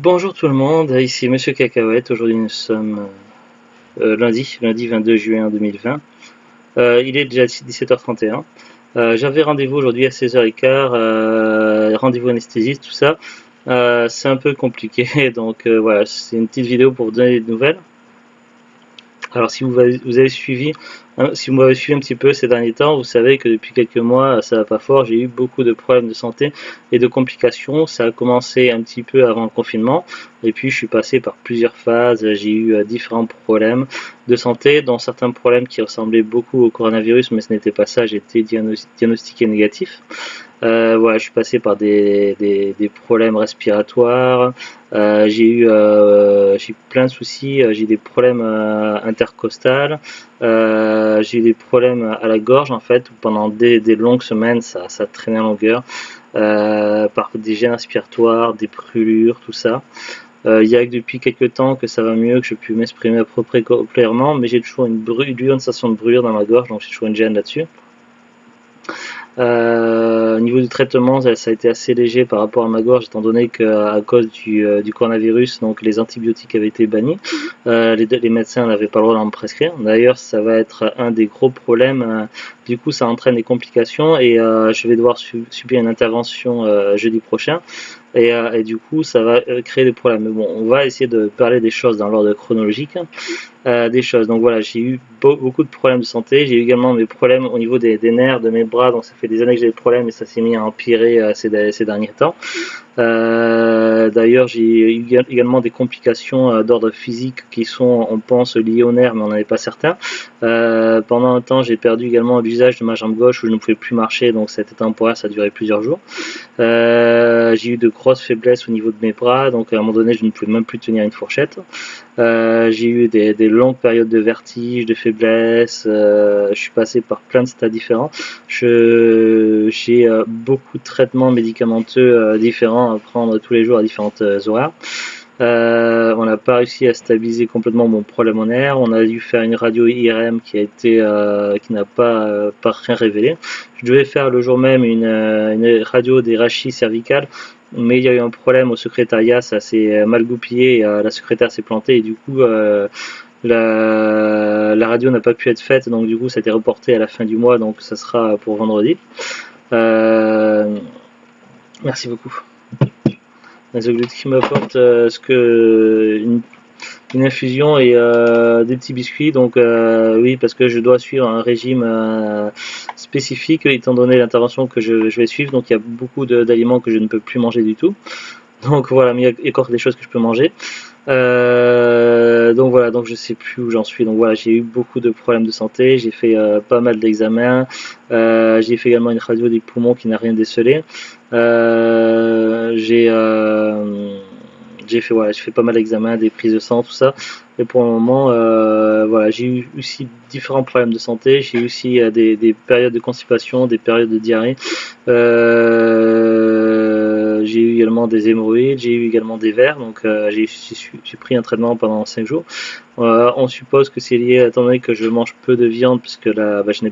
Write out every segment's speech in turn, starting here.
Bonjour tout le monde, ici Monsieur Cacahuète. Aujourd'hui nous sommes lundi 22 juin 2020. Il est déjà 17h31. J'avais rendez-vous aujourd'hui à 16h15, rendez-vous anesthésiste, tout ça. C'est un peu compliqué, donc voilà, c'est une petite vidéo pour vous donner des nouvelles. Alors si vous avez suivi, si vous m'avez suivi un petit peu ces derniers temps, vous savez que depuis quelques mois, ça va pas fort, j'ai eu beaucoup de problèmes de santé et de complications. Ça a commencé un petit peu avant le confinement, et puis je suis passé par plusieurs phases, j'ai eu différents problèmes de santé, dont certains problèmes qui ressemblaient beaucoup au coronavirus, mais ce n'était pas ça, j'étais diagnostiqué négatif. Voilà, je suis passé par des problèmes respiratoires, j'ai eu plein de soucis, j'ai eu des problèmes intercostales, j'ai eu des problèmes à la gorge en fait, où pendant des longues semaines ça traînait en longueur, par des gènes respiratoires, des brûlures, tout ça. Il y a que depuis quelques temps que ça va mieux, que je peux m'exprimer à peu près clairement, mais j'ai toujours une sensation de brûlure dans ma gorge, donc j'ai toujours une gêne là-dessus. Au niveau du traitement, ça a été assez léger par rapport à ma gorge, étant donné qu'à cause du coronavirus, donc les antibiotiques avaient été bannis. Les médecins n'avaient pas le droit d'en me prescrire. D'ailleurs, ça va être un des gros problèmes. Du coup, ça entraîne des complications et je vais devoir subir une intervention jeudi prochain. Et du coup, ça va créer des problèmes. Mais bon, on va essayer de parler des choses dans l'ordre chronologique. Des choses. Donc voilà, j'ai eu beaucoup de problèmes de santé. J'ai eu également des problèmes au niveau des nerfs de mes bras. Donc ça fait des années que j'ai des problèmes et ça s'est mis à empirer ces derniers temps. D'ailleurs, j'ai eu également des complications d'ordre physique qui sont, on pense, liées aux nerfs, mais on n'en est pas certain. Pendant un temps, j'ai perdu également l'usage de ma jambe gauche où je ne pouvais plus marcher, donc c'était temporaire, ça a duré plusieurs jours. J'ai eu de grosses faiblesses au niveau de mes bras, donc à un moment donné, je ne pouvais même plus tenir une fourchette. J'ai eu des longues périodes de vertige, de faiblesse, je suis passé par plein de stades différents. J'ai beaucoup de traitements médicamenteux différents à prendre tous les jours à différentes horaires. On n'a pas réussi à stabiliser complètement mon problème en nerf. On a dû faire une radio IRM qui n'a pas rien révélé. Je devais faire le jour même une radio des rachis cervicales, mais il y a eu un problème au secrétariat, ça s'est mal goupillé, la secrétaire s'est plantée et du coup la radio n'a pas pu être faite, donc du coup ça a été reporté à la fin du mois, donc ça sera pour vendredi. Merci beaucoup. Nasoglute qui m'apporte une infusion et des petits biscuits, donc oui, parce que je dois suivre un régime spécifique étant donné l'intervention que je vais suivre, donc il y a beaucoup d'aliments que je ne peux plus manger du tout, donc voilà, mais il y a encore des choses que je peux manger. Donc voilà, donc je sais plus où j'en suis. Donc voilà, j'ai eu beaucoup de problèmes de santé, j'ai fait pas mal d'examens, j'ai fait également une radio des poumons qui n'a rien décelé. J'ai fait pas mal d'examens, des prises de sang, tout ça. Et pour le moment, voilà, j'ai eu aussi différents problèmes de santé. J'ai eu aussi des périodes de constipation, des périodes de diarrhée. J'ai eu également des hémorroïdes, j'ai eu également des vers, donc j'ai pris un traitement pendant 5 jours. On suppose que c'est lié, étant donné que je mange peu de viande, puisque là, je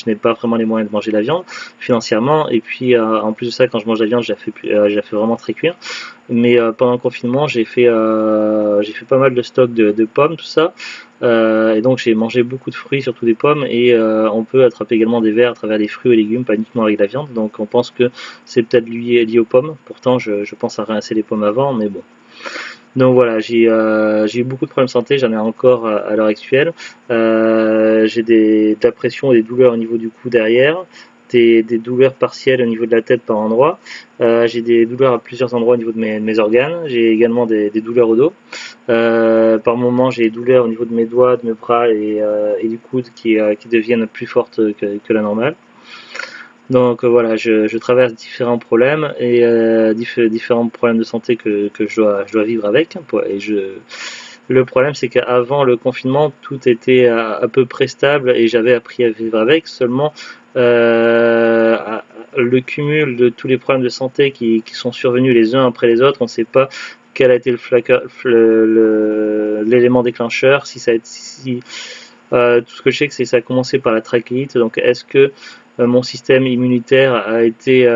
n'ai pas vraiment les moyens de manger la viande financièrement, et puis en plus de ça, quand je mange la viande, je la fais vraiment très cuire. Mais pendant le confinement, j'ai fait pas mal de stock de pommes, tout ça. Et donc j'ai mangé beaucoup de fruits, surtout des pommes, et on peut attraper également des vers à travers les fruits et légumes, pas uniquement avec la viande. Donc on pense que c'est peut-être lié aux pommes. Pourtant, je pense à rincer les pommes avant, mais bon. Donc voilà, j'ai eu beaucoup de problèmes de santé, j'en ai encore à l'heure actuelle. J'ai de la pression et des douleurs au niveau du cou derrière, des douleurs partielles au niveau de la tête par endroit. J'ai des douleurs à plusieurs endroits au niveau de mes organes. J'ai également des douleurs au dos. Par moments, j'ai des douleurs au niveau de mes doigts, de mes bras et du coude qui deviennent plus fortes que la normale. Donc voilà, je traverse différents problèmes et différents problèmes de santé que je dois vivre avec. Le problème, c'est qu'avant le confinement, tout était à peu près stable et j'avais appris à vivre avec. Seulement, le cumul de tous les problèmes de santé qui sont survenus les uns après les autres, on ne sait pas quel a été l'élément déclencheur, si Tout ce que je sais, c'est que ça a commencé par la trachéite. Donc, est-ce que mon système immunitaire a été,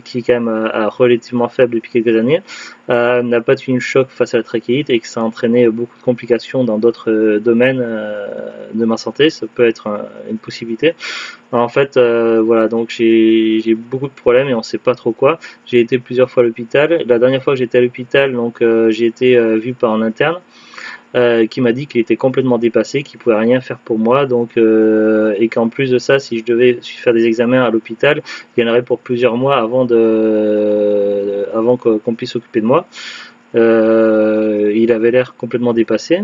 qui est quand même relativement faible depuis quelques années, n'a pas tenu le choc face à la trachéite et que ça a entraîné beaucoup de complications dans d'autres domaines de ma santé. Ça peut être une possibilité. En fait, voilà, donc j'ai beaucoup de problèmes et on sait pas trop quoi. J'ai été plusieurs fois à l'hôpital. La dernière fois que j'étais à l'hôpital, donc j'ai été vu par un interne qui m'a dit qu'il était complètement dépassé, qu'il pouvait rien faire pour moi, donc et qu'en plus de ça, si je devais faire des examens à l'hôpital, il y en aurait pour plusieurs mois avant qu'on puisse s'occuper de moi. Il avait l'air complètement dépassé.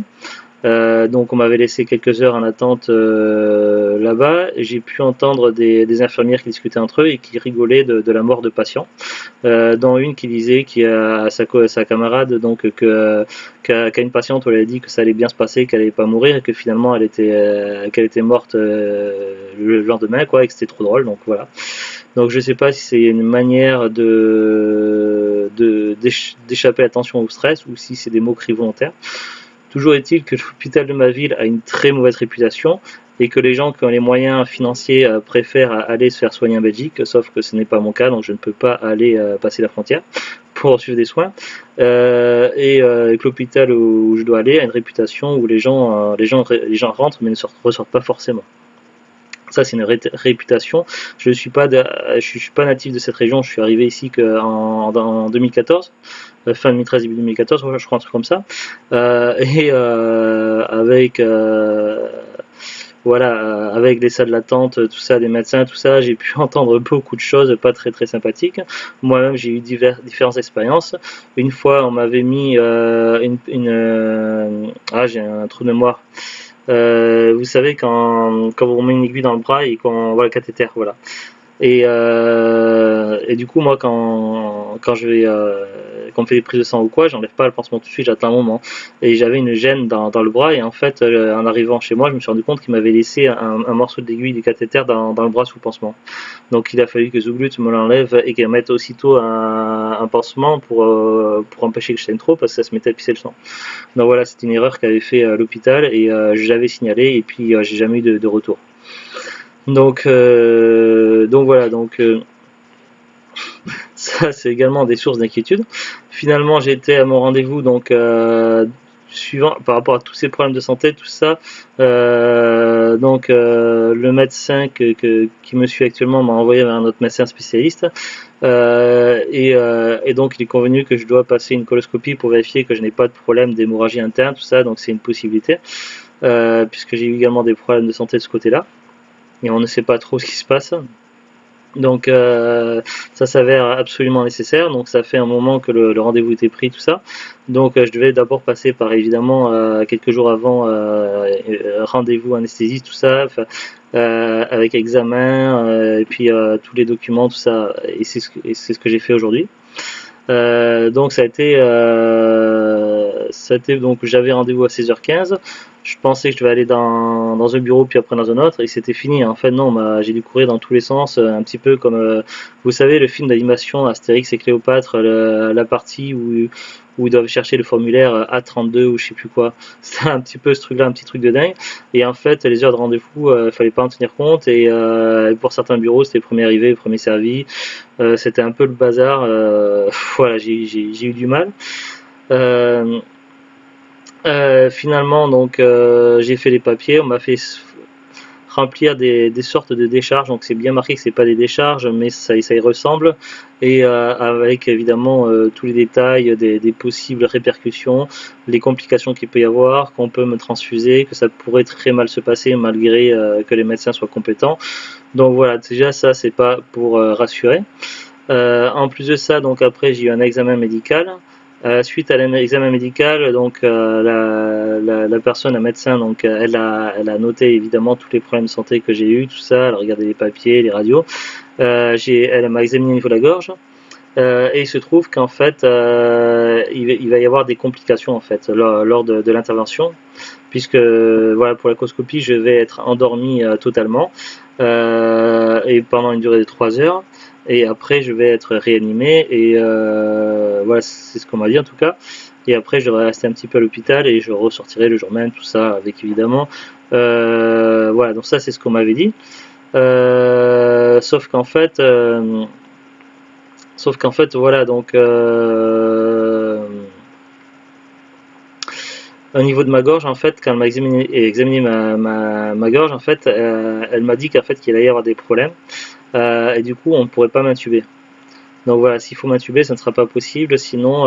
Donc on m'avait laissé quelques heures en attente là-bas. J'ai pu entendre des infirmières qui discutaient entre eux et qui rigolaient de la mort de patients. Dont une qui disait à sa camarade donc qu'à une patiente on lui a dit que ça allait bien se passer, qu'elle allait pas mourir et que finalement qu'elle était morte le lendemain quoi, et que c'était trop drôle. Donc voilà. Donc je sais pas si c'est une manière d'échapper à la tension ou au stress ou si c'est des moqueries volontaires. Toujours est-il que l'hôpital de ma ville a une très mauvaise réputation et que les gens qui ont les moyens financiers préfèrent aller se faire soigner en Belgique, sauf que ce n'est pas mon cas, donc je ne peux pas aller passer la frontière pour suivre des soins. Et que l'hôpital où je dois aller a une réputation où les gens rentrent mais ne ressortent pas forcément. Ça, c'est une réputation. Je suis pas natif de cette région. Je suis arrivé ici en 2014, fin 2013, début 2014, je crois un truc comme ça. Avec voilà, avec les salles d'attente, tout ça, des médecins, tout ça, j'ai pu entendre beaucoup de choses pas très très sympathiques. Moi-même, j'ai eu différentes expériences. Une fois, on m'avait mis j'ai un trou de mémoire. Vous savez quand vous remettez une aiguille dans le bras et qu'on voit le cathéter, voilà. Et du coup moi quand je vais quand on me fait des prises de sang ou quoi, j'enlève pas le pansement tout de suite, j'attends un moment. Et j'avais une gêne dans le bras et en fait en arrivant chez moi, je me suis rendu compte qu'il m'avait laissé un morceau d'aiguille du cathéter dans le bras sous le pansement. Donc il a fallu que Zouglute me l'enlève et qu'elle mette aussitôt un pansement pour empêcher que je saigne trop parce que ça se mettait à pisser le sang. Donc voilà, c'était une erreur qu'avait fait l'hôpital et j'avais signalé et puis j'ai jamais eu de retour. Donc voilà, ça c'est également des sources d'inquiétude. Finalement j'étais à mon rendez-vous donc suivant par rapport à tous ces problèmes de santé, tout ça. Le médecin qui me suit actuellement m'a envoyé vers un autre médecin spécialiste et donc il est convenu que je dois passer une coloscopie pour vérifier que je n'ai pas de problème d'hémorragie interne, tout ça. Donc c'est une possibilité puisque j'ai eu également des problèmes de santé de ce côté-là. Et on ne sait pas trop ce qui se passe. Donc ça s'avère absolument nécessaire. Donc ça fait un moment que le rendez-vous était pris, tout ça. Donc je devais d'abord passer par évidemment quelques jours avant rendez-vous anesthésiste, tout ça, avec examen et puis tous les documents, tout ça. Et c'est ce que j'ai fait aujourd'hui. Donc ça a été donc j'avais rendez-vous à 16h15. Je pensais que je devais aller dans un bureau puis après dans un autre et c'était fini. En fait non, j'ai dû courir dans tous les sens, un petit peu comme vous savez le film d'animation Astérix et Cléopâtre, la partie où ils doivent chercher le formulaire A32 ou je sais plus quoi. C'était un petit peu ce truc-là, un petit truc de dingue. Et en fait les heures de rendez-vous, fallait pas en tenir compte et pour certains bureaux c'était premier arrivé, premier servi. C'était un peu le bazar. Voilà, j'ai eu du mal. Finalement, donc, j'ai fait les papiers. On m'a fait remplir des sortes de décharges. Donc, c'est bien marqué que c'est pas des décharges, mais ça y ressemble. Et avec évidemment tous les détails des possibles répercussions, les complications qu'il peut y avoir, qu'on peut me transfuser, que ça pourrait très mal se passer malgré que les médecins soient compétents. Donc voilà, déjà ça c'est pas pour rassurer. En plus de ça, donc après j'ai eu un examen médical. Suite à l'examen médical, donc la personne, la médecin, donc elle a noté évidemment tous les problèmes de santé que j'ai eu, tout ça. Elle a regardé les papiers, les radios. Elle m'a examiné au niveau de la gorge. Et il se trouve qu'en fait, il va y avoir des complications en fait lors de l'intervention, puisque voilà pour la coloscopie, je vais être endormi totalement et pendant une durée de 3 heures. Et après je vais être réanimé et voilà c'est ce qu'on m'a dit en tout cas et après je devrais rester un petit peu à l'hôpital et je ressortirai le jour même, tout ça avec évidemment. Voilà, donc ça c'est ce qu'on m'avait dit. Sauf qu'en fait, voilà, donc au niveau de ma gorge, en fait, quand elle m'a examiné ma gorge, en fait, elle m'a dit qu'en fait qu'il allait y avoir des problèmes, et du coup on ne pourrait pas m'intuber. Donc voilà, s'il faut m'intuber, ça ne sera pas possible, sinon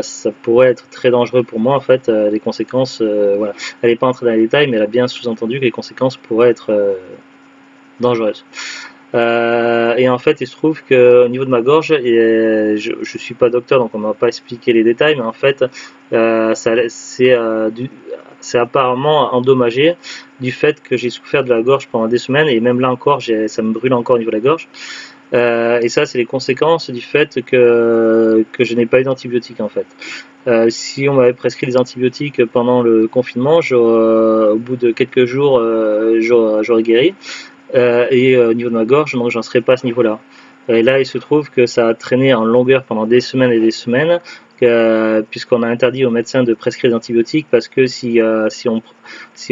ça pourrait être très dangereux pour moi en fait, les conséquences, voilà. Elle n'est pas entrée dans les détails, mais elle a bien sous-entendu que les conséquences pourraient être dangereuses. Et en fait, il se trouve qu'au niveau de ma gorge, je suis pas docteur, donc on m'a pas expliqué les détails, mais en fait, c'est apparemment endommagé du fait que j'ai souffert de la gorge pendant des semaines, et même là encore, ça me brûle encore au niveau de la gorge. Et ça, c'est les conséquences du fait que je n'ai pas eu d'antibiotiques en fait. Si on m'avait prescrit des antibiotiques pendant le confinement, au bout de quelques jours, j'aurais guéri. Et au niveau de ma gorge, donc j'en serais pas à ce niveau-là. Et là, il se trouve que ça a traîné en longueur pendant des semaines et des semaines, puisqu'on a interdit aux médecins de prescrire des antibiotiques, parce que si on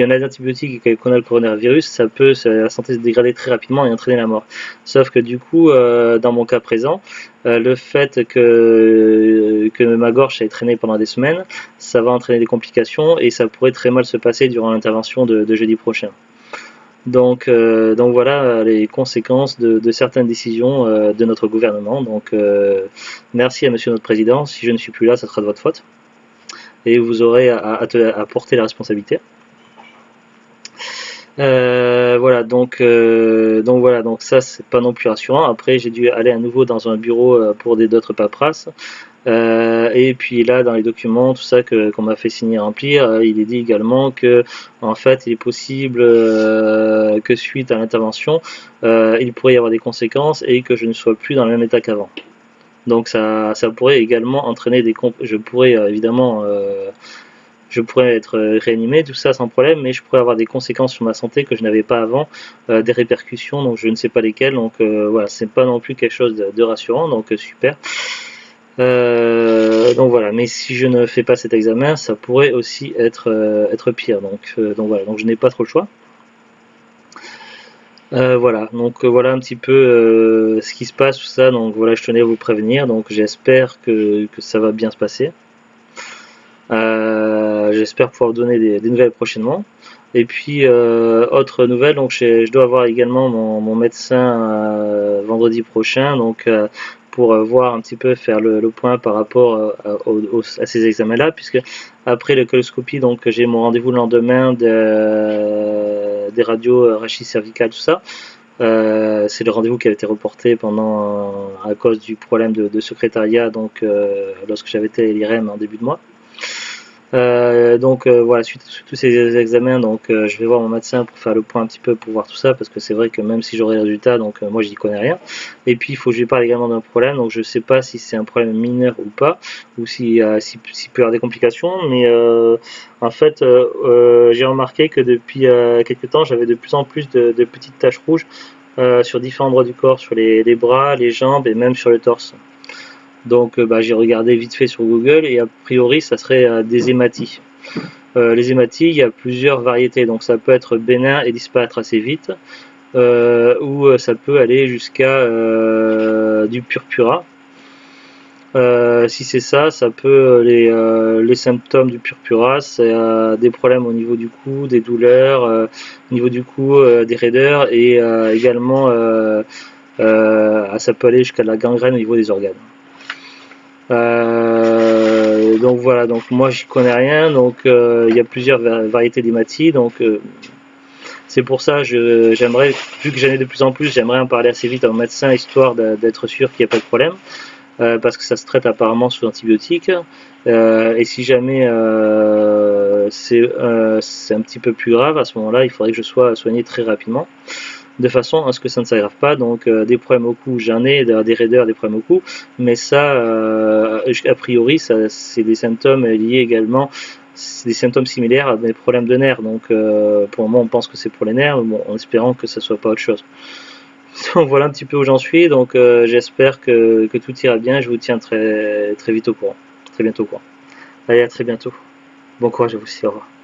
a des antibiotiques et qu'on a le coronavirus, la santé se dégrader très rapidement et entraîner la mort. Sauf que du coup, dans mon cas présent, le fait que ma gorge ait traîné pendant des semaines, ça va entraîner des complications et ça pourrait très mal se passer durant l'intervention de jeudi prochain. Donc voilà les conséquences de certaines décisions de notre gouvernement. Donc merci à monsieur notre président. Si je ne suis plus là, ça sera de votre faute. Et vous aurez à porter la responsabilité. Voilà, donc ça c'est pas non plus rassurant. Après j'ai dû aller à nouveau dans un bureau pour d'autres paperasses. Et puis là, dans les documents, tout ça qu'on m'a fait signer et remplir, il est dit également que, en fait, il est possible que suite à l'intervention, il pourrait y avoir des conséquences et que je ne sois plus dans le même état qu'avant. Donc ça pourrait également entraîner je pourrais évidemment, je pourrais être réanimé, tout ça sans problème, mais je pourrais avoir des conséquences sur ma santé que je n'avais pas avant, des répercussions, donc je ne sais pas lesquelles. Donc voilà, c'est pas non plus quelque chose de rassurant, donc super. Donc voilà, mais si je ne fais pas cet examen, ça pourrait aussi être pire. Donc voilà, donc je n'ai pas trop le choix. Voilà, donc voilà un petit peu ce qui se passe, tout ça. Donc voilà, je tenais à vous prévenir. Donc j'espère que ça va bien se passer. J'espère pouvoir vous donner des nouvelles prochainement. Et puis autre nouvelle, donc je dois avoir également mon médecin vendredi prochain. Donc pour voir un petit peu, faire le point par rapport à ces examens-là, puisque après la coloscopie, donc j'ai mon rendez-vous le lendemain des radios rachis cervicales, tout ça. C'est le rendez-vous qui a été reporté à cause du problème de secrétariat, donc lorsque j'avais été à l'IREM en début de mois. Voilà, suite à tous ces examens, donc je vais voir mon médecin pour faire le point un petit peu, pour voir tout ça, parce que c'est vrai que même si j'aurai les résultats, donc moi j'y connais rien. Et puis il faut que je lui parle également d'un problème, donc je sais pas si c'est un problème mineur ou pas, ou s'il peut y avoir des complications, mais en fait j'ai remarqué que depuis quelques temps j'avais de plus en plus de petites taches rouges sur différents endroits du corps, sur les bras, les jambes et même sur le torse. Donc j'ai regardé vite fait sur Google et a priori ça serait des hématies. Les hématies, il y a plusieurs variétés, donc ça peut être bénin et disparaître assez vite, ou ça peut aller jusqu'à du purpura. Si c'est ça, ça peut les symptômes du purpura, c'est des problèmes au niveau du cou, des douleurs, au niveau du cou, des raideurs, et également ça peut aller jusqu'à la gangrène au niveau des organes. Donc voilà, donc moi j'y connais rien, donc il y a plusieurs variétés d'hématies, donc c'est pour ça j'aimerais, vu que j'en ai de plus en plus, j'aimerais en parler assez vite à mon médecin, histoire d'être sûr qu'il n'y a pas de problème, parce que ça se traite apparemment sous antibiotiques, et si jamais c'est un petit peu plus grave, à ce moment-là il faudrait que je sois soigné très rapidement, de façon à ce que ça ne s'aggrave pas. Donc des problèmes au cou, j'en ai, des raideurs, des problèmes au cou, mais ça, a priori, c'est des symptômes liés également, des symptômes similaires à des problèmes de nerfs. Donc pour le moment, on pense que c'est pour les nerfs, bon, en espérant que ça soit pas autre chose. Donc voilà un petit peu où j'en suis. Donc j'espère que tout ira bien. Je vous tiens très vite au courant, très bientôt au courant. Allez, à très bientôt. Bon courage à vous aussi, au revoir.